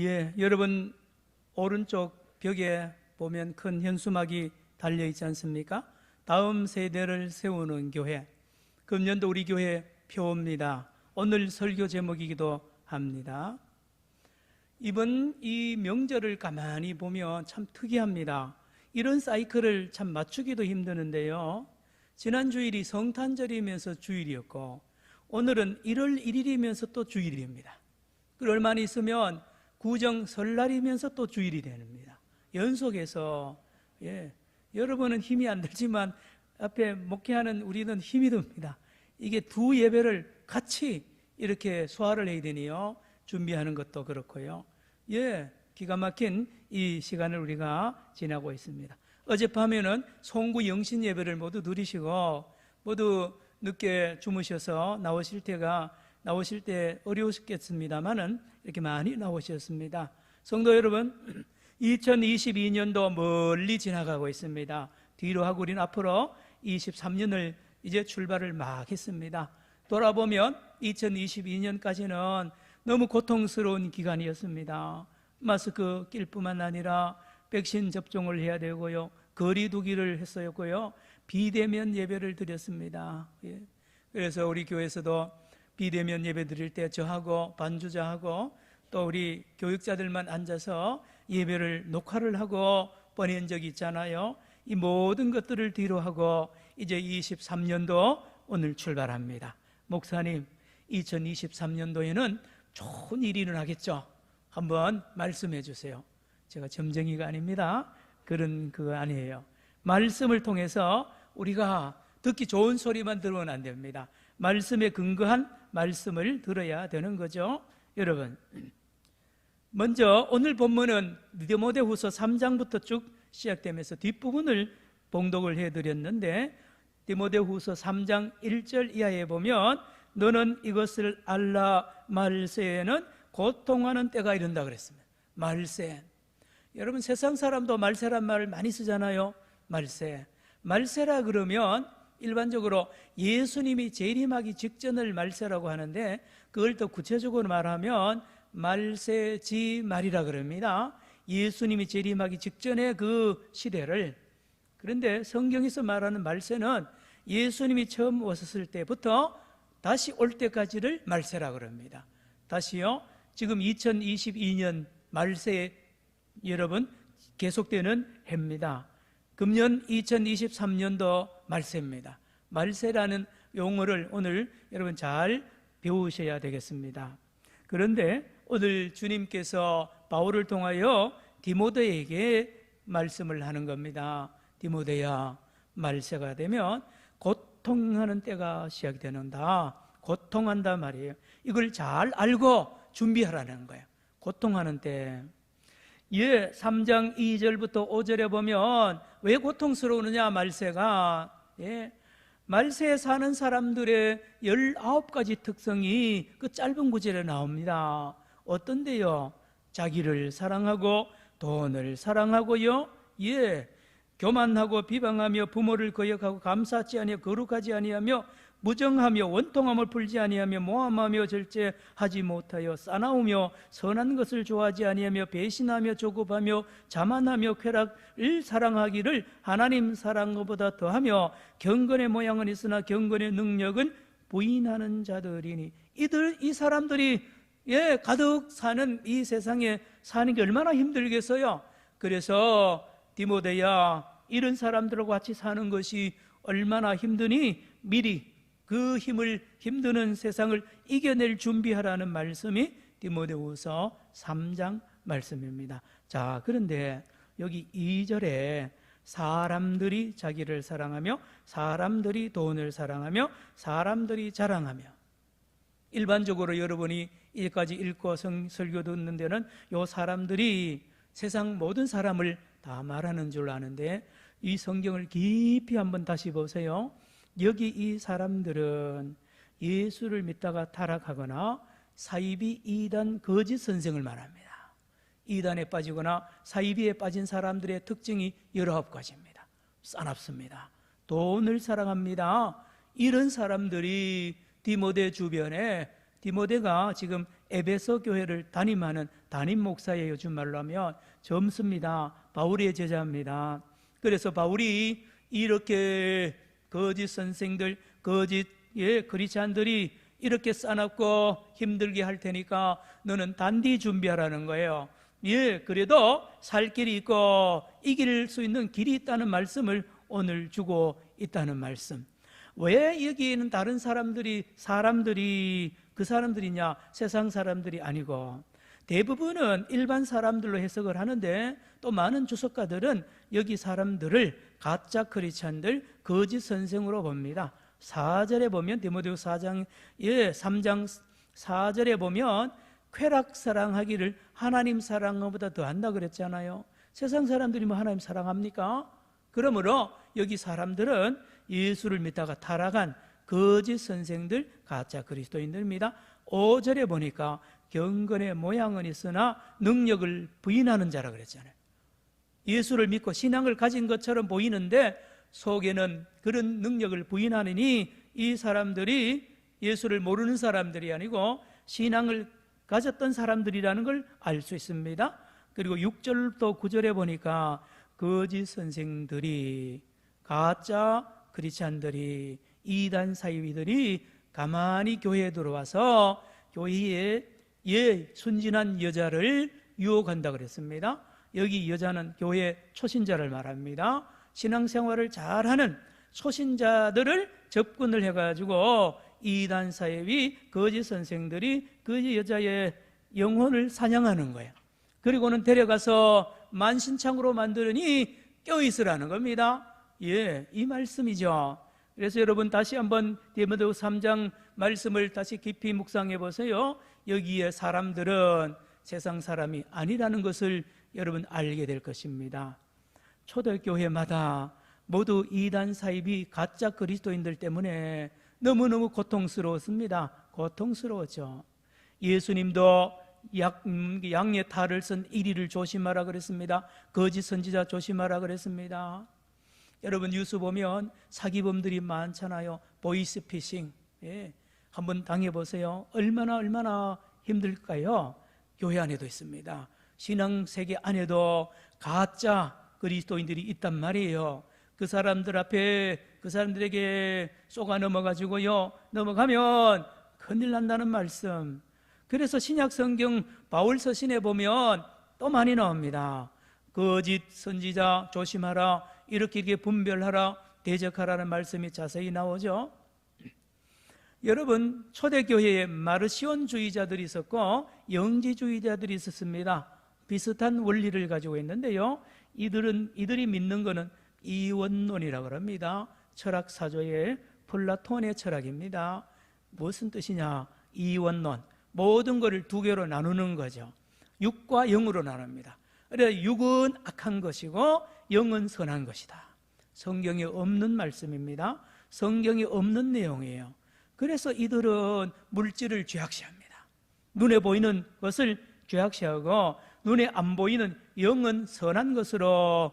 예, 여러분 오른쪽 벽에 보면 큰 현수막이 달려 있지 않습니까? 다음 세대를 세우는 교회. 금년도 우리 교회 표입니다. 오늘 설교 제목이기도 합니다. 이번 이 명절을 가만히 보면 참 특이합니다. 이런 사이클을 참 맞추기도 힘드는데요. 지난 주일이 성탄절이면서 주일이었고 오늘은 1월 1일이면서 또 주일입니다. 그리고 얼마 있으면 구정 설날이면서 또 주일이 됩니다. 연속해서 여러분은 힘이 안 들지만 앞에 목회하는 우리는 힘이 듭니다. 이게 두 예배를 같이 이렇게 소화를 해야 되니요. 준비하는 것도 그렇고요. 기가 막힌 이 시간을 우리가 지나고 있습니다. 어젯밤에는 송구 영신 예배를 모두 누리시고 모두 늦게 주무셔서 나오실 때 어려우셨겠습니다만은 이렇게 많이 나오셨습니다. 성도 여러분, 2022년도 멀리 지나가고 있습니다. 뒤로 하고 우리는 앞으로 23년을 이제 출발을 막 했습니다. 돌아보면 2022년까지는 너무 고통스러운 기간이었습니다. 마스크 낄 뿐만 아니라 백신 접종을 해야 되고요, 거리 두기를 했었고요, 비대면 예배를 드렸습니다. 그래서 우리 교회에서도 비대면 예배 드릴 때 저하고 반주자하고 또 우리 교육자들만 앉아서 예배를 녹화를 하고 보낸 적이 있잖아요. 이 모든 것들을 뒤로 하고 이제 23년도 오늘 출발합니다. 목사님, 2023년도에는 좋은 일이 일어나겠죠? 한번 말씀해 주세요. 제가 점쟁이가 아닙니다. 그런 거 아니에요. 말씀을 통해서 우리가 듣기 좋은 소리만 들으면 안 됩니다. 말씀에 근거한 말씀을 들어야 되는 거죠. 여러분, 먼저 오늘 본문은 디모데후서 3장부터 쭉 시작되면서 뒷부분을 봉독을 해드렸는데, 디모데후서 3장 1절 이하에 보면 너는 이것을 알라, 말세에는 고통하는 때가 이른다 그랬습니다. 말세. 여러분, 세상 사람도 말세란 말을 많이 쓰잖아요. 말세. 말세라 그러면 일반적으로 예수님이 재림하기 직전을 말세라고 하는데, 그걸 더 구체적으로 말하면 말세지 말이라 그럽니다. 예수님이 재림하기 직전의 그 시대를. 그런데 성경에서 말하는 말세는 예수님이 처음 오셨을 때부터 다시 올 때까지를 말세라 그럽니다. 다시요, 지금 2022년 말세에 여러분 계속되는 해입니다. 금년 2023년도 말세입니다. 말세라는 용어를 오늘 여러분 잘 배우셔야 되겠습니다. 그런데 오늘 주님께서 바울을 통하여 디모데에게 말씀을 하는 겁니다. 디모데야, 말세가 되면 고통하는 때가 시작되는다. 고통한다 말이에요. 이걸 잘 알고 준비하라는 거예요. 고통하는 때. 3장 2절부터 5절에 보면 왜 고통스러우느냐, 말세가. 말세에 사는 사람들의 19가지 특성이 그 짧은 구절에 나옵니다. 어떤데요? 자기를 사랑하고 돈을 사랑하고요, 교만하고 비방하며 부모를 거역하고 감사치 아니하며 거룩하지 아니하며 무정하며 원통함을 풀지 아니하며 모함하며 절제하지 못하여 싸나우며 선한 것을 좋아하지 아니하며 배신하며 조급하며 자만하며 쾌락을 사랑하기를 하나님 사랑한 것보다 더하며 경건의 모양은 있으나 경건의 능력은 부인하는 자들이니. 이 사람들이 가득 사는 이 세상에 사는 게 얼마나 힘들겠어요. 그래서 디모데야, 이런 사람들과 같이 사는 것이 얼마나 힘드니 미리 그 힘드는 세상을 이겨낼 준비하라는 말씀이 디모데후서 3장 말씀입니다. 자, 그런데 여기 2절에 사람들이 자기를 사랑하며 사람들이 돈을 사랑하며 사람들이 자랑하며, 일반적으로 여러분이 여기까지 읽고 설교 듣는 데는 이 사람들이 세상 모든 사람을 다 말하는 줄 아는데, 이 성경을 깊이 한번 다시 보세요. 여기 이 사람들은 예수를 믿다가 타락하거나 사이비 이단 거짓 선생을 말합니다. 이단에 빠지거나 사이비에 빠진 사람들의 특징이 19가지입니다. 싸납습니다. 돈을 사랑합니다. 이런 사람들이 디모데 주변에 디모데가 지금 에베소 교회를 담임하는 담임 목사예요. 요즘 말로 하면 젊습니다. 바울의 제자입니다. 그래서 바울이 이렇게 거짓 선생들, 거짓 크리스찬들이 이렇게 싸납고 힘들게 할 테니까 너는 단디 준비하라는 거예요. 그래도 살 길이 있고 이길 수 있는 길이 있다는 말씀을 오늘 주고 있다는 말씀. 왜 여기에는 다른 사람들이 그 사람들이냐? 세상 사람들이 아니고 대부분은 일반 사람들로 해석을 하는데 또 많은 주석가들은 여기 사람들을 가짜 크리스찬들, 거짓 선생으로 봅니다. 4절에 보면 디모데후서 3장 4절에 보면 쾌락 사랑하기를 하나님 사랑보다 더한다 그랬잖아요. 세상 사람들이 뭐 하나님 사랑합니까? 그러므로 여기 사람들은 예수를 믿다가 타락한 거짓 선생들, 가짜 그리스도인들입니다. 5절에 보니까 경건의 모양은 있으나 능력을 부인하는 자라 그랬잖아요. 예수를 믿고 신앙을 가진 것처럼 보이는데 속에는 그런 능력을 부인하느니 이 사람들이 예수를 모르는 사람들이 아니고 신앙을 가졌던 사람들이라는 걸 알 수 있습니다. 그리고 6절부터 9절에 보니까 거짓 선생들이, 가짜 크리스찬들이, 이단 사이비들이 가만히 교회에 들어와서 교회에 순진한 여자를 유혹한다 그랬습니다. 여기 여자는 교회 초신자를 말합니다. 신앙생활을 잘하는 초신자들을 접근을 해가지고 이단 사이비 거짓 선생들이 그 여자의 영혼을 사냥하는 거예요. 그리고는 데려가서 만신창으로 만드니 껴있으라는 겁니다. 이 말씀이죠. 그래서 여러분 다시 한번 디모데후서 3장 말씀을 다시 깊이 묵상해 보세요. 여기에 사람들은 세상 사람이 아니라는 것을 여러분 알게 될 것입니다. 초대교회마다 모두 이단 사이비 가짜 그리스도인들 때문에 너무너무 고통스러웠습니다. 고통스러웠죠. 예수님도 양의 탈을 쓴 이리를 조심하라 그랬습니다. 거짓 선지자 조심하라 그랬습니다. 여러분 뉴스 보면 사기범들이 많잖아요. 보이스피싱, 한번 당해보세요. 얼마나 힘들까요? 교회 안에도 있습니다. 신앙 세계 안에도 가짜 그리스도인들이 있단 말이에요. 그 사람들 앞에, 그 사람들에게 쏘가 넘어가지고요, 넘어가면 큰일 난다는 말씀. 그래서 신약 성경 바울 서신에 보면 또 많이 나옵니다. 거짓 선지자 조심하라, 이렇게 분별하라, 대적하라는 말씀이 자세히 나오죠. 여러분, 초대교회에 마르시온주의자들이 있었고 영지주의자들이 있었습니다. 비슷한 원리를 가지고 있는데요, 이들이 믿는 것은 이원론이라고 합니다. 철학사조의 플라톤의 철학입니다. 무슨 뜻이냐? 이원론, 모든 것을 두 개로 나누는 거죠. 육과 영으로 나눕니다. 그래서 육은 악한 것이고 영은 선한 것이다. 성경에 없는 말씀입니다. 성경에 없는 내용이에요. 그래서 이들은 물질을 죄악시합니다. 눈에 보이는 것을 죄악시하고 눈에 안 보이는 영은 선한 것으로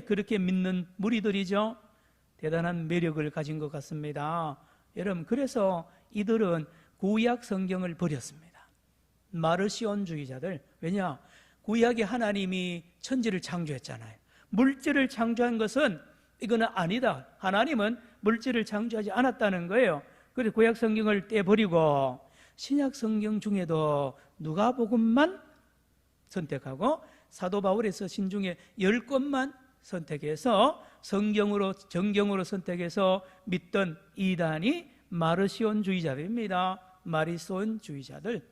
그렇게 믿는 무리들이죠. 대단한 매력을 가진 것 같습니다. 여러분, 그래서 이들은 구약 성경을 버렸습니다. 마르시온주의자들. 왜냐? 구약에 하나님이 천지를 창조했잖아요. 물질을 창조한 것은 이거는 아니다. 하나님은 물질을 창조하지 않았다는 거예요. 그래서 구약 성경을 떼버리고 신약 성경 중에도 누가복음만 선택하고 사도 바울의 서신 중에 10권만 선택해서 정경으로 선택해서 믿던 이단이 마르시온주의자들입니다. 마리손주의자들.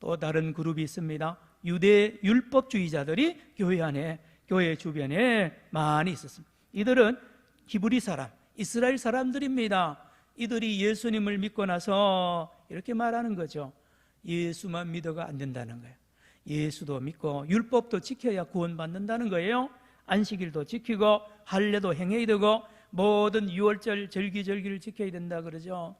또 다른 그룹이 있습니다. 유대 율법주의자들이 교회 주변에 많이 있었습니다. 이들은 히브리 사람, 이스라엘 사람들입니다. 이들이 예수님을 믿고 나서 이렇게 말하는 거죠. 예수만 믿어가 안 된다는 거예요. 예수도 믿고 율법도 지켜야 구원받는다는 거예요. 안식일도 지키고 할례도 행해야 되고 모든 유월절 절기를 지켜야 된다 그러죠.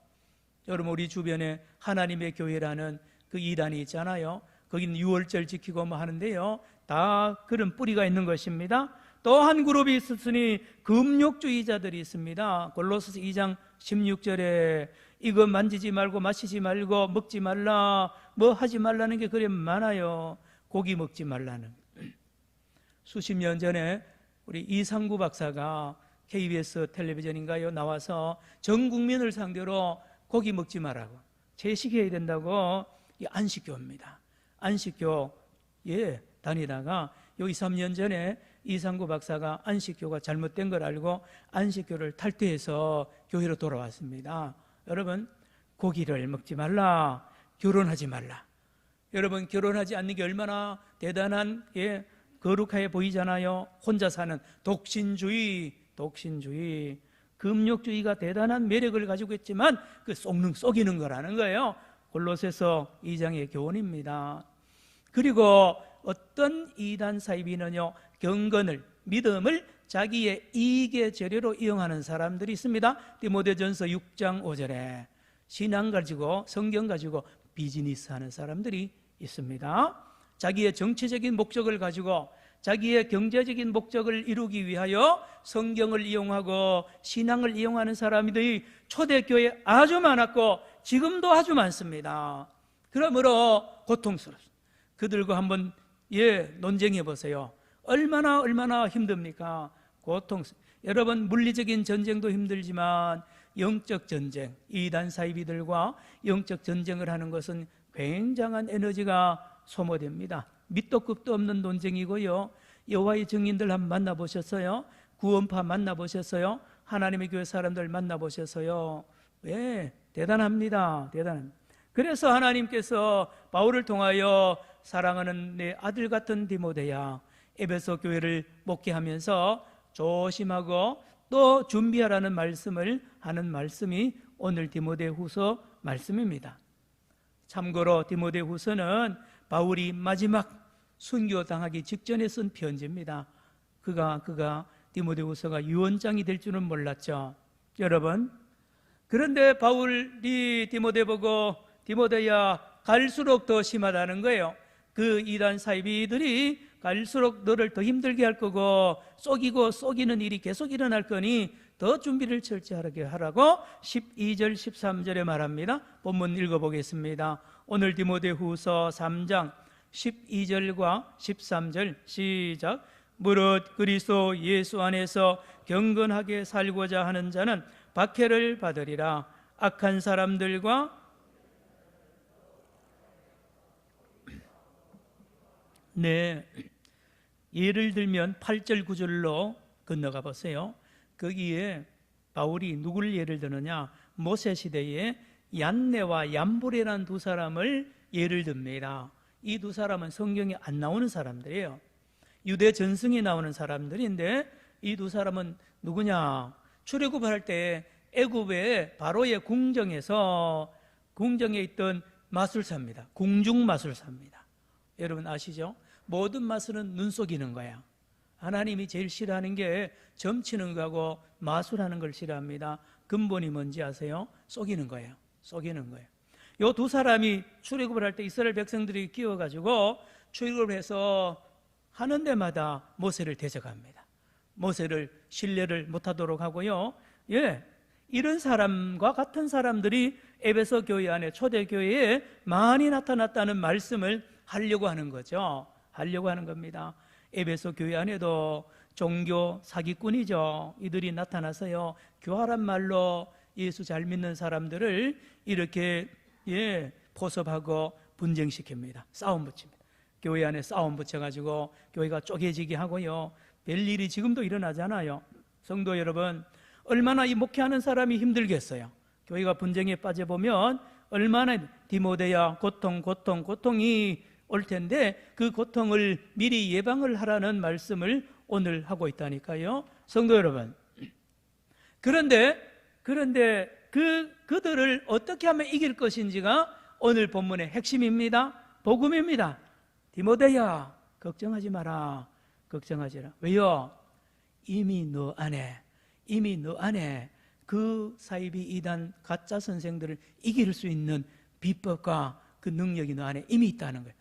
여러분, 우리 주변에 하나님의 교회라는 그 이단이 있잖아요. 거기는 유월절 지키고 뭐 하는데요, 다 그런 뿌리가 있는 것입니다. 또 한 그룹이 있었으니 금욕주의자들이 있습니다. 골로새서 2장 16절에 이거 만지지 말고 마시지 말고 먹지 말라, 뭐 하지 말라는 게 그래 많아요. 고기 먹지 말라는. 수십 년 전에 우리 이상구 박사가 KBS 텔레비전인가요? 나와서 전 국민을 상대로 고기 먹지 말라고, 채식해야 된다고. 이 안식교입니다. 안식교에 다니다가 요 2, 3년 전에 이상구 박사가 안식교가 잘못된 걸 알고 안식교를 탈퇴해서 교회로 돌아왔습니다. 여러분, 고기를 먹지 말라, 결혼하지 말라. 여러분, 결혼하지 않는 게 얼마나 대단한 거룩하게 보이잖아요. 혼자 사는 독신주의, 금욕주의가 대단한 매력을 가지고 있지만 그 속이는 거라는 거예요. 골로새서 2장의 교훈입니다. 그리고 어떤 이단 사이비는요, 경건을, 믿음을 자기의 이익의 재료로 이용하는 사람들이 있습니다. 디모데전서 6장 5절에 신앙 가지고, 성경 가지고 비즈니스 하는 사람들이 있습니다. 자기의 정치적인 목적을 가지고, 자기의 경제적인 목적을 이루기 위하여 성경을 이용하고 신앙을 이용하는 사람들이 초대교회에 아주 많았고 지금도 아주 많습니다. 그러므로 고통스럽습니다. 그들과 한번 논쟁해 보세요. 얼마나 힘듭니까? 여러분, 물리적인 전쟁도 힘들지만 영적 전쟁, 이단 사이비들과 영적 전쟁을 하는 것은 굉장한 에너지가 소모됩니다. 밑도 끝도 없는 논쟁이고요. 여호와의 증인들 한번 만나보셨어요? 구원파 만나보셨어요? 하나님의 교회 사람들 만나보셨어요? 왜? 대단합니다. 그래서 하나님께서 바울을 통하여 사랑하는 내 아들 같은 디모데야, 에베소 교회를 목회하면서 조심하고 또 준비하라는 말씀을 하는 말씀이 오늘 디모데후서 말씀입니다. 참고로 디모데후서는 바울이 마지막 순교당하기 직전에 쓴 편지입니다. 그가 디모데후서가 유언장이 될 줄은 몰랐죠. 여러분, 그런데 바울이 디모데 보고 디모데야, 갈수록 더 심하다는 거예요. 그 이단 사이비들이 갈수록 너를 더 힘들게 할 거고 속이는 일이 계속 일어날 거니 더 준비를 철저하게 하라고 12절 13절에 말합니다. 본문 읽어보겠습니다. 오늘 디모데후서 3장 12절과 13절 시작. 무릇 그리스도 예수 안에서 경건하게 살고자 하는 자는 박해를 받으리라. 악한 사람들과 예를 들면 8절 9절로 건너가 보세요. 거기에 바울이 누구를 예를 드느냐, 모세 시대에 얀네와 얀브레라는 두 사람을 예를 듭니다. 이 두 사람은 성경에 안 나오는 사람들이에요. 유대 전승에 나오는 사람들인데 이 두 사람은 누구냐, 출애굽을 할 때 애굽의 바로의 궁정에 있던 마술사입니다. 궁중 마술사입니다. 여러분 아시죠? 모든 마술은 눈 속이는 거야. 하나님이 제일 싫어하는 게 점치는 거하고 마술하는 걸 싫어합니다. 근본이 뭔지 아세요? 속이는 거예요. 요 두 사람이 출애굽을 할 때 이스라엘 백성들이 끼워가지고 출애굽을 해서 하는 데마다 모세를 대적합니다. 모세를 신뢰를 못하도록 하고요. 이런 사람과 같은 사람들이 에베소 교회 안에, 초대교회에 많이 나타났다는 말씀을 하려고 하는 거죠. 하려고 하는 겁니다. 에베소 교회 안에도 종교 사기꾼이죠. 이들이 나타나서요, 교활한 말로 예수 잘 믿는 사람들을 이렇게 포섭하고 분쟁시킵니다. 싸움 붙입니다. 교회 안에 싸움 붙여가지고 교회가 쪼개지게 하고요. 별일이 지금도 일어나잖아요. 성도 여러분, 얼마나 이 목회하는 사람이 힘들겠어요. 교회가 분쟁에 빠져보면 얼마나 디모데야 고통이 올 텐데 그 고통을 미리 예방을 하라는 말씀을 오늘 하고 있다니까요. 성도 여러분, 그런데 그들을 어떻게 하면 이길 것인지가 오늘 본문의 핵심입니다. 복음입니다. 디모데야, 걱정하지 마라. 왜요? 이미 너 안에 그 사이비 이단 가짜 선생들을 이길 수 있는 비법과 그 능력이 너 안에 이미 있다는 거예요.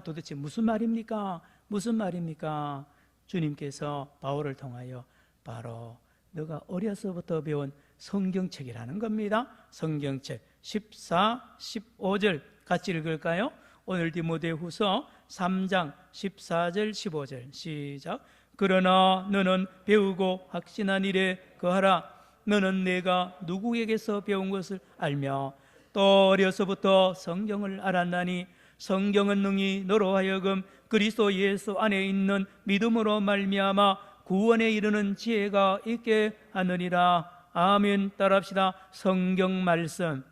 도대체 무슨 말입니까? 주님께서 바울을 통하여 바로 너가 어려서부터 배운 성경책이라는 겁니다. 성경책 14, 15절 같이 읽을까요? 오늘 디모데후서 3장 14절 15절 시작. 그러나 너는 배우고 확신한 일에 거하라. 너는 내가 누구에게서 배운 것을 알며 또 어려서부터 성경을 알았나니 성경은 능히 너로 하여금 그리스도 예수 안에 있는 믿음으로 말미암아 구원에 이르는 지혜가 있게 하느니라. 아멘. 따라합시다. 성경 말씀.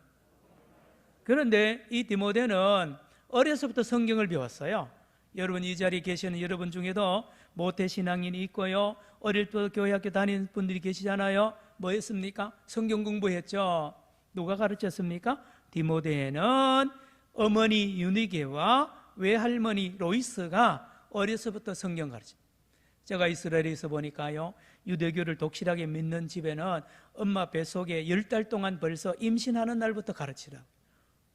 그런데 이 디모데는 어려서부터 성경을 배웠어요. 여러분 이 자리에 계시는 여러분 중에도 모태신앙인이 있고요, 어릴 때 교회학교 다니는 분들이 계시잖아요. 뭐 했습니까? 성경 공부했죠. 누가 가르쳤습니까? 디모데는 어머니 유니게와 외할머니 로이스가 어려서부터 성경 가르쳐. 제가 이스라엘에서 보니까요, 유대교를 독실하게 믿는 집에는 엄마 뱃속에 10달 동안 벌써 임신하는 날부터 가르치라고.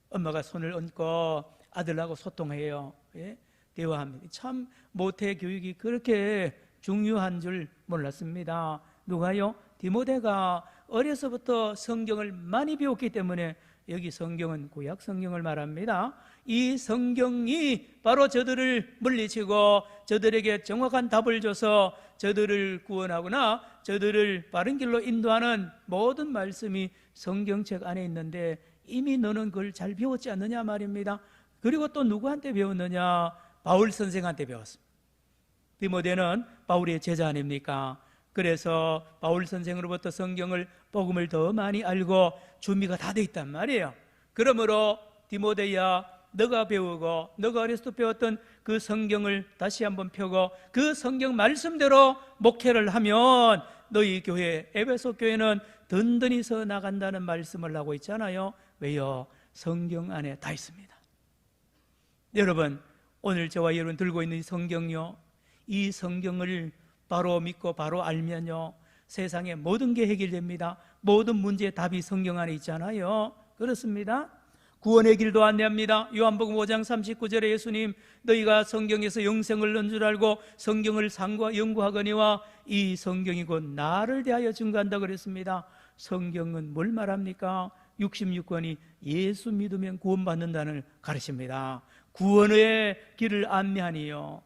엄마가 손을 얹고 아들하고 소통해요. 예? 대화합니다. 참 모태 교육이 그렇게 중요한 줄 몰랐습니다. 누가요? 디모데가 어려서부터 성경을 많이 배웠기 때문에, 여기 성경은 구약 성경을 말합니다. 이 성경이 바로 저들을 물리치고 저들에게 정확한 답을 줘서 저들을 구원하거나 저들을 바른 길로 인도하는 모든 말씀이 성경책 안에 있는데, 이미 너는 그걸 잘 배웠지 않느냐 말입니다. 그리고 또 누구한테 배웠느냐? 바울 선생한테 배웠습니다. 디모데는 바울의 제자 아닙니까? 그래서 바울 선생으로부터 성경을, 복음을 더 많이 알고 준비가 다 돼 있단 말이에요. 그러므로 디모데야, 너가 배우고 너가 어렸을 때 배웠던 그 성경을 다시 한번 펴고 그 성경 말씀대로 목회를 하면 너희 교회, 에베소 교회는 든든히 서 나간다는 말씀을 하고 있잖아요. 왜요? 성경 안에 다 있습니다. 여러분, 오늘 저와 여러분 들고 있는 이 성경요, 이 성경을 바로 믿고 바로 알면요, 세상의 모든 게 해결됩니다. 모든 문제의 답이 성경 안에 있잖아요. 그렇습니다. 구원의 길도 안내합니다. 요한복음 5장 39절에 예수님, 너희가 성경에서 영생을 얻는 줄 알고 성경을 연구하거니와 이 성경이 곧 나를 대하여 증거한다 그랬습니다. 성경은 뭘 말합니까? 66권이 예수 믿으면 구원받는다는 가르칩니다. 구원의 길을 안내하니요.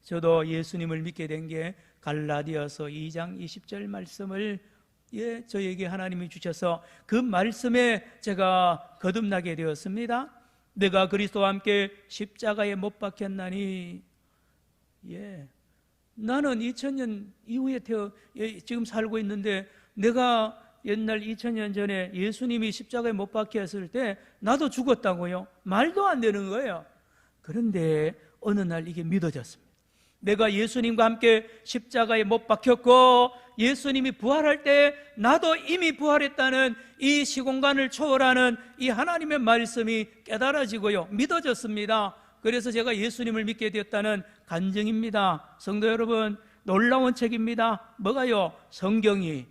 저도 예수님을 믿게 된 게 갈라디아서 2장 20절 말씀을 저에게 하나님이 주셔서 그 말씀에 제가 거듭나게 되었습니다. 내가 그리스도와 함께 십자가에 못 박혔나니, 나는 2000년 이후에 지금 살고 있는데, 내가 옛날 2000년 전에 예수님이 십자가에 못 박혔을 때 나도 죽었다고요? 말도 안 되는 거예요. 그런데 어느 날 이게 믿어졌습니다. 내가 예수님과 함께 십자가에 못 박혔고 예수님이 부활할 때 나도 이미 부활했다는 이 시공간을 초월하는 이 하나님의 말씀이 깨달아지고요, 믿어졌습니다. 그래서 제가 예수님을 믿게 되었다는 간증입니다. 성도 여러분, 놀라운 책입니다. 뭐가요? 성경이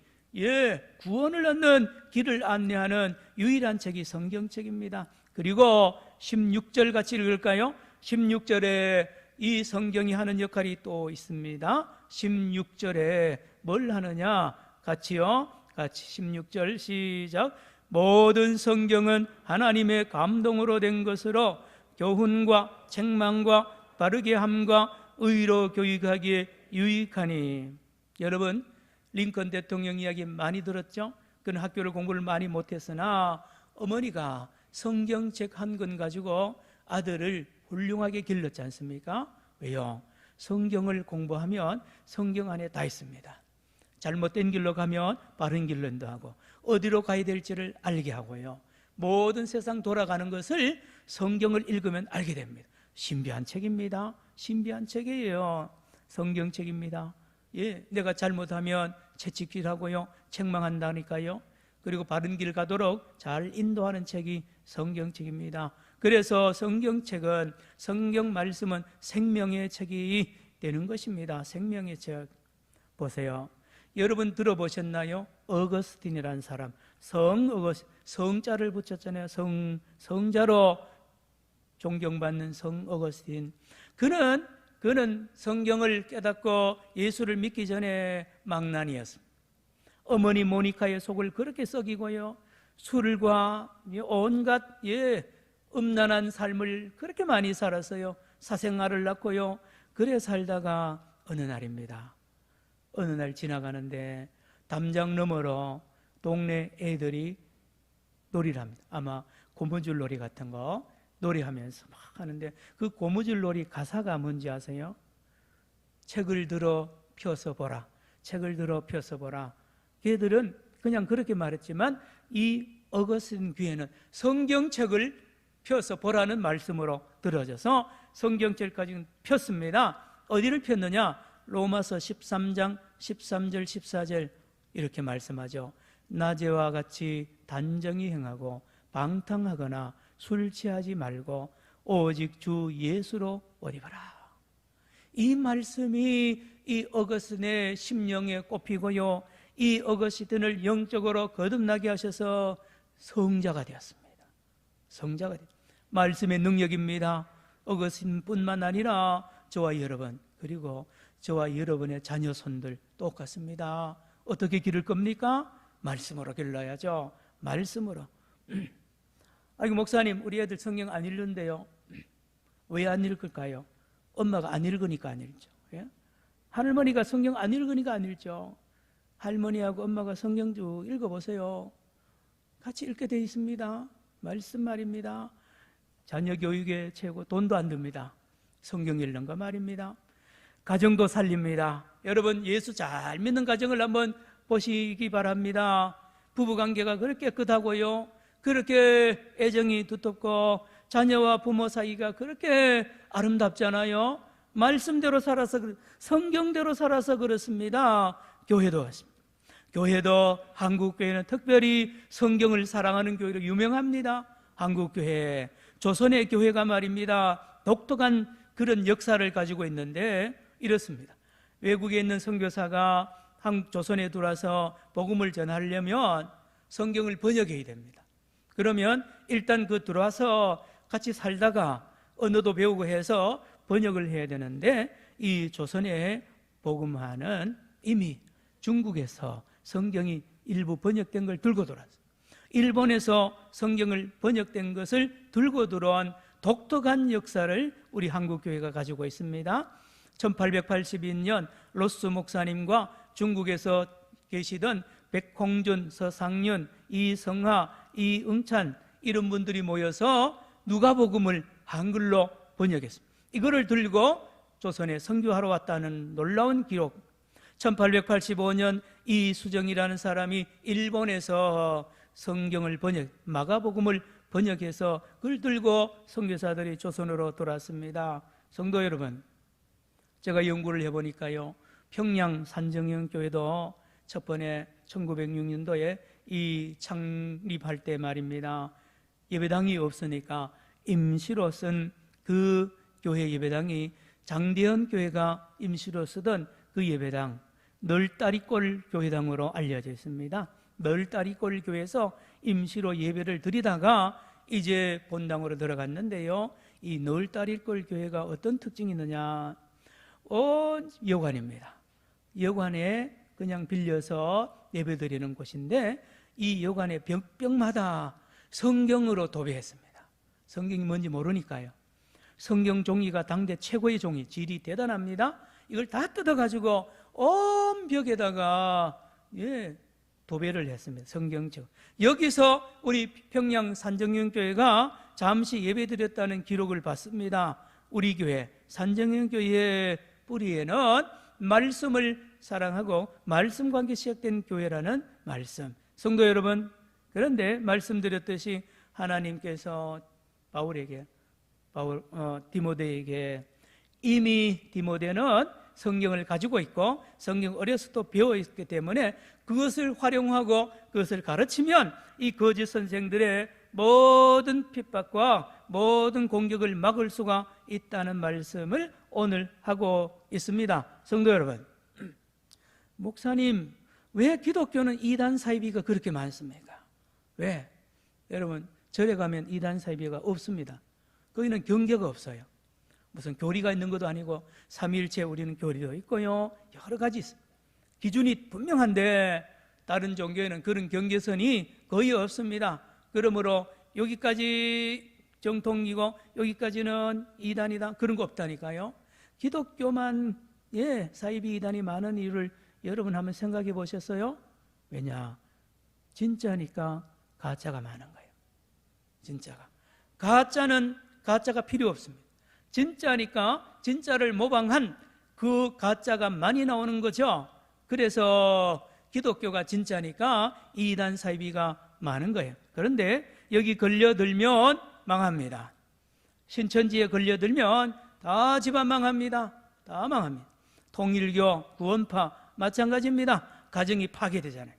구원을 얻는 길을 안내하는 유일한 책이 성경책입니다. 그리고 16절 같이 읽을까요? 16절에 이 성경이 하는 역할이 또 있습니다. 16절에 뭘 하느냐? 같이요. 같이 16절 시작. 모든 성경은 하나님의 감동으로 된 것으로 교훈과 책망과 바르게 함과 의로 교육하기에 유익하니. 여러분, 링컨 대통령 이야기 많이 들었죠? 그는 학교를 공부를 많이 못했으나 어머니가 성경책 한 권 가지고 아들을 훌륭하게 길렀지 않습니까? 왜요? 성경을 공부하면 성경 안에 다 있습니다. 잘못된 길로 가면 바른 길로 인도하고 어디로 가야 될지를 알게 하고요, 모든 세상 돌아가는 것을 성경을 읽으면 알게 됩니다. 신비한 책입니다. 신비한 책이에요. 성경책입니다. 내가 잘못하면 채찍질하고요, 책망한다니까요. 그리고 바른 길 가도록 잘 인도하는 책이 성경책입니다. 그래서 성경책은, 성경 말씀은 생명의 책이 되는 것입니다. 생명의 책. 보세요. 여러분 들어보셨나요? 어거스틴이라는 사람, 성자를 붙였잖아요. 성자로 존경받는 성 어거스틴. 그는 성경을 깨닫고 예수를 믿기 전에 망난이었습니다. 어머니 모니카의 속을 그렇게 썩이고요, 술과 온갖 음란한 삶을 그렇게 많이 살았어요. 사생아를 낳고요. 그래 살다가 어느 날입니다. 어느 날 지나가는데 담장 너머로 동네 애들이 놀이를 합니다. 아마 고무줄 놀이 같은 거 놀이하면서 막 하는데, 그 고무줄 놀이 가사가 뭔지 아세요? 책을 들어 펴서 보라. 책을 들어 펴서 보라. 걔들은 그냥 그렇게 말했지만 이 어거스틴 귀에는 성경책을 펴서 보라는 말씀으로 들어져서 성경책까지 폈습니다. 어디를 폈느냐? 로마서 13장 13절 14절 이렇게 말씀하죠. 낮에와 같이 단정히 행하고 방탕하거나 술 취하지 말고 오직 주 예수로 옷 입어라. 이 말씀이 이 어거스틴의 심령에 꼽히고요, 이 어거스틴을 영적으로 거듭나게 하셔서 성자가 되었습니다. 성자가 되었습니다. 말씀의 능력입니다. 어거스틴뿐만 아니라 저와 여러분, 그리고 저와 여러분의 자녀 손들 똑같습니다. 어떻게 기를 겁니까? 말씀으로 길러야죠. 말씀으로. 아이고 목사님, 우리 애들 성경 안 읽는데요. 왜 안 읽을까요? 엄마가 안 읽으니까 안 읽죠. 예? 할머니가 성경 안 읽으니까 안 읽죠. 할머니하고 엄마가 성경 쭉 읽어보세요. 같이 읽게 돼 있습니다. 말씀 말입니다. 자녀 교육에 최고, 돈도 안 듭니다. 성경 읽는 거 말입니다. 가정도 살립니다. 여러분, 예수 잘 믿는 가정을 한번 보시기 바랍니다. 부부관계가 그렇게 깨끗하고요, 그렇게 애정이 두텁고 자녀와 부모 사이가 그렇게 아름답잖아요. 말씀대로 살아서, 성경대로 살아서 그렇습니다. 교회도 같습니다. 교회도, 한국교회는 특별히 성경을 사랑하는 교회로 유명합니다. 한국교회, 조선의 교회가 말입니다, 독특한 그런 역사를 가지고 있는데 이렇습니다. 외국에 있는 선교사가 한국 조선에 들어와서 복음을 전하려면 성경을 번역해야 됩니다. 그러면 일단 그 들어와서 같이 살다가 언어도 배우고 해서 번역을 해야 되는데, 이 조선의 복음화는 이미 중국에서 성경이 일부 번역된 걸 들고 들어왔어요. 일본에서 성경을 번역된 것을 들고 들어온 독특한 역사를 우리 한국교회가 가지고 있습니다. 1882년 로스 목사님과 중국에서 계시던 백홍준, 서상윤, 이성하, 이응찬 이런 분들이 모여서 누가복음을 한글로 번역했습니다. 이거를 들고 조선에 선교하러 왔다는 놀라운 기록. 1885년 이수정이라는 사람이 일본에서 성경을 마가복음을 번역해서 그걸 들고 선교사들이 조선으로 돌아왔습니다. 성도 여러분, 제가 연구를 해보니까요, 평양 산정형교회도 첫 번에 1906년도에 이 창립할 때 말입니다, 예배당이 없으니까 임시로 쓴 그 교회 예배당이 장대현 교회가 임시로 쓰던 그 예배당, 널다리골 교회당으로 알려져 있습니다. 널다리골 교회에서 임시로 예배를 드리다가 이제 본당으로 들어갔는데요, 이 널다리골 교회가 어떤 특징이 있느냐, 여관입니다. 여관에 그냥 빌려서 예배 드리는 곳인데, 이 여관의 벽마다 성경으로 도배했습니다. 성경이 뭔지 모르니까요. 성경 종이가 당대 최고의 종이, 질이 대단합니다. 이걸 다 뜯어가지고 온 벽에다가 도배를 했습니다. 성경책. 여기서 우리 평양 산정형교회가 잠시 예배드렸다는 기록을 봤습니다. 우리 교회 산정형교회의 뿌리에는 말씀을 사랑하고 말씀 관계 시작된 교회라는 말씀. 성도 여러분, 그런데 말씀드렸듯이 하나님께서 디모데에게, 이미 디모데는 성경을 가지고 있고 성경 어려서 또 배워있기 때문에 그것을 활용하고 그것을 가르치면 이 거짓 선생들의 모든 핍박과 모든 공격을 막을 수가 있다는 말씀을 오늘 하고 있습니다. 성도 여러분, 목사님, 왜 기독교는 이단 사이비가 그렇게 많습니까? 왜? 여러분, 절에 가면 이단 사이비가 없습니다. 거기는 경계가 없어요. 무슨 교리가 있는 것도 아니고 삼위일체 우리는 교리도 있고요, 여러 가지 있습니다. 기준이 분명한데 다른 종교에는 그런 경계선이 거의 없습니다. 그러므로 여기까지 정통이고 여기까지는 이단이다, 그런 거 없다니까요. 기독교만 사이비 이단이 많은 이유를 여러분 한번 생각해 보셨어요? 왜냐? 진짜니까 가짜가 많은 거예요. 진짜가. 가짜가 필요 없습니다. 진짜니까 진짜를 모방한 그 가짜가 많이 나오는 거죠. 그래서 기독교가 진짜니까 이단 사이비가 많은 거예요. 그런데 여기 걸려들면 망합니다. 신천지에 걸려들면 다 집안 망합니다. 다 망합니다. 통일교, 구원파 마찬가지입니다. 가정이 파괴되잖아요.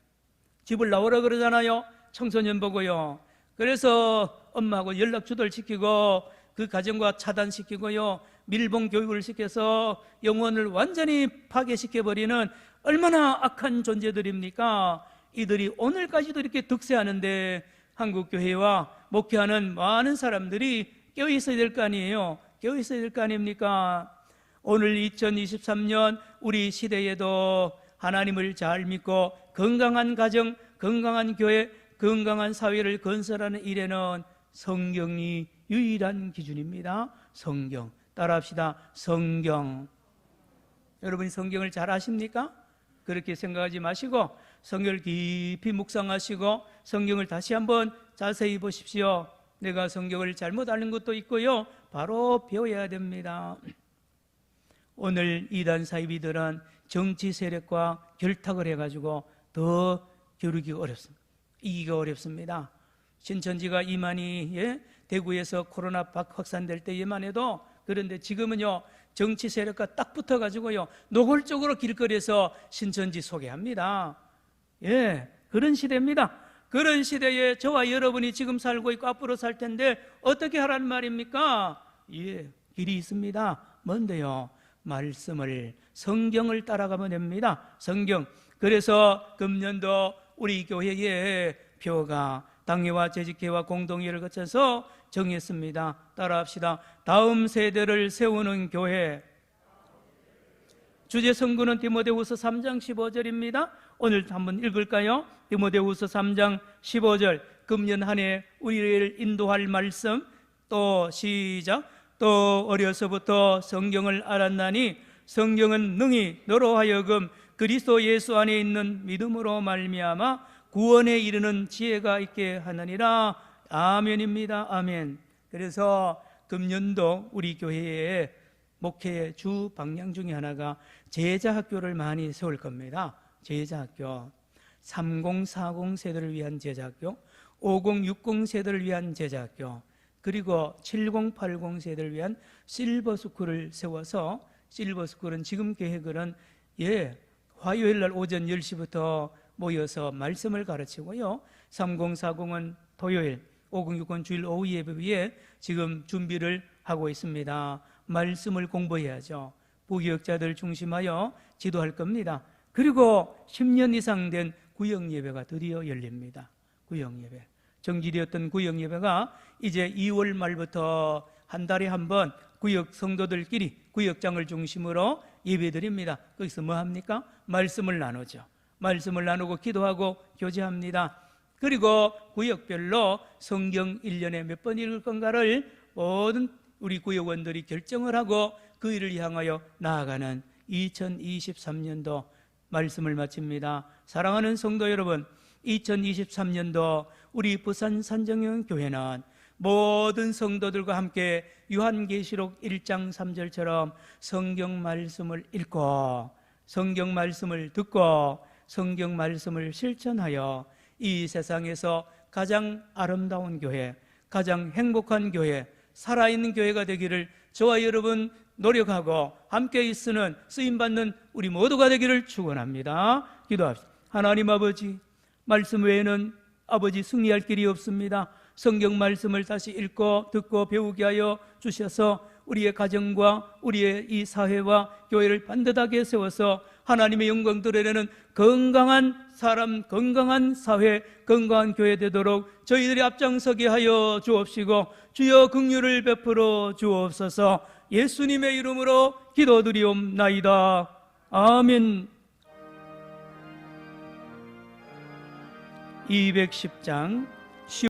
집을 나오라 그러잖아요. 청소년 보고요. 그래서 엄마하고 연락 주돌시키고 그 가정과 차단시키고요, 밀봉 교육을 시켜서 영혼을 완전히 파괴시켜버리는 얼마나 악한 존재들입니까? 이들이 오늘까지도 이렇게 득세하는데 한국교회와 목회하는 많은 사람들이 깨어있어야 될 거 아니에요. 깨어있어야 될 거 아닙니까? 오늘 2023년 우리 시대에도 하나님을 잘 믿고 건강한 가정, 건강한 교회, 건강한 사회를 건설하는 일에는 성경이 유일한 기준입니다. 성경. 따라합시다. 성경. 여러분이 성경을 잘 아십니까? 그렇게 생각하지 마시고 성경을 깊이 묵상하시고 성경을 다시 한번 자세히 보십시오. 내가 성경을 잘못 아는 것도 있고요, 바로 배워야 됩니다. 오늘 이단 사이비들은 정치 세력과 결탁을 해가지고 더 겨루기가 어렵습니다. 이기가 어렵습니다. 신천지가 이만희 대구에서 코로나 확산될 때에만 해도, 그런데 지금은요 정치 세력과 딱 붙어가지고요 노골적으로 길거리에서 신천지 소개합니다. 그런 시대입니다. 그런 시대에 저와 여러분이 지금 살고 있고 앞으로 살 텐데 어떻게 하라는 말입니까? 길이 있습니다. 뭔데요? 말씀을, 성경을 따라가면 됩니다. 성경. 그래서 금년도 우리 교회의 표가 당회와 재직회와 공동회를 거쳐서 정했습니다. 따라합시다. 다음 세대를 세우는 교회. 주제 성구는 디모데후서 3장 15절입니다. 오늘 한번 읽을까요? 디모데후서 3장 15절. 금년 한 해 우리를 인도할 말씀. 또 시작. 또 어려서부터 성경을 알았나니 성경은 능히 너로 하여금 그리스도 예수 안에 있는 믿음으로 말미암아 구원에 이르는 지혜가 있게 하느니라. 아멘입니다. 아멘. 그래서 금년도 우리 교회의 목회의 주 방향 중에 하나가 제자학교를 많이 세울 겁니다. 제자학교. 3040 세대를 위한 제자학교, 5060 세대를 위한 제자학교, 그리고 7080 세대를 위한 실버스쿨을 세워서, 실버스쿨은 지금 계획은 화요일 날 오전 10시부터 모여서 말씀을 가르치고요, 3040은 토요일, 5060은 주일 오후 예배위에 지금 준비를 하고 있습니다. 말씀을 공부해야죠. 부교육자들 중심하여 지도할 겁니다. 그리고 10년 이상 된 구역예배가 드디어 열립니다. 구역예배. 정지되었던 구역예배가 이제 2월 말부터 한 달에 한 번 구역 성도들끼리 구역장을 중심으로 예배드립니다. 거기서 뭐 합니까? 말씀을 나누죠. 말씀을 나누고 기도하고 교제합니다. 그리고 구역별로 성경 1년에 몇 번 읽을 건가를 모든 우리 구역원들이 결정을 하고 그 일을 향하여 나아가는 2023년도 말씀을 마칩니다. 사랑하는 성도 여러분, 2023년도 우리 부산 산정형 교회는 모든 성도들과 함께 요한계시록 1장 3절처럼 성경 말씀을 읽고 성경 말씀을 듣고 성경 말씀을 실천하여 이 세상에서 가장 아름다운 교회, 가장 행복한 교회, 살아있는 교회가 되기를 저와 여러분 노력하고 함께 있으는 쓰임받는 우리 모두가 되기를 축원합니다. 기도합시다. 하나님 아버지, 말씀 외에는 아버지 승리할 길이 없습니다. 성경 말씀을 다시 읽고 듣고 배우게 하여 주셔서 우리의 가정과 우리의 이 사회와 교회를 반듯하게 세워서 하나님의 영광 드러내는 건강한 사람, 건강한 사회, 건강한 교회 되도록 저희들이 앞장서게 하여 주옵시고 주여 긍휼을 베풀어 주옵소서. 예수님의 이름으로 기도드리옵나이다. 아멘. 210장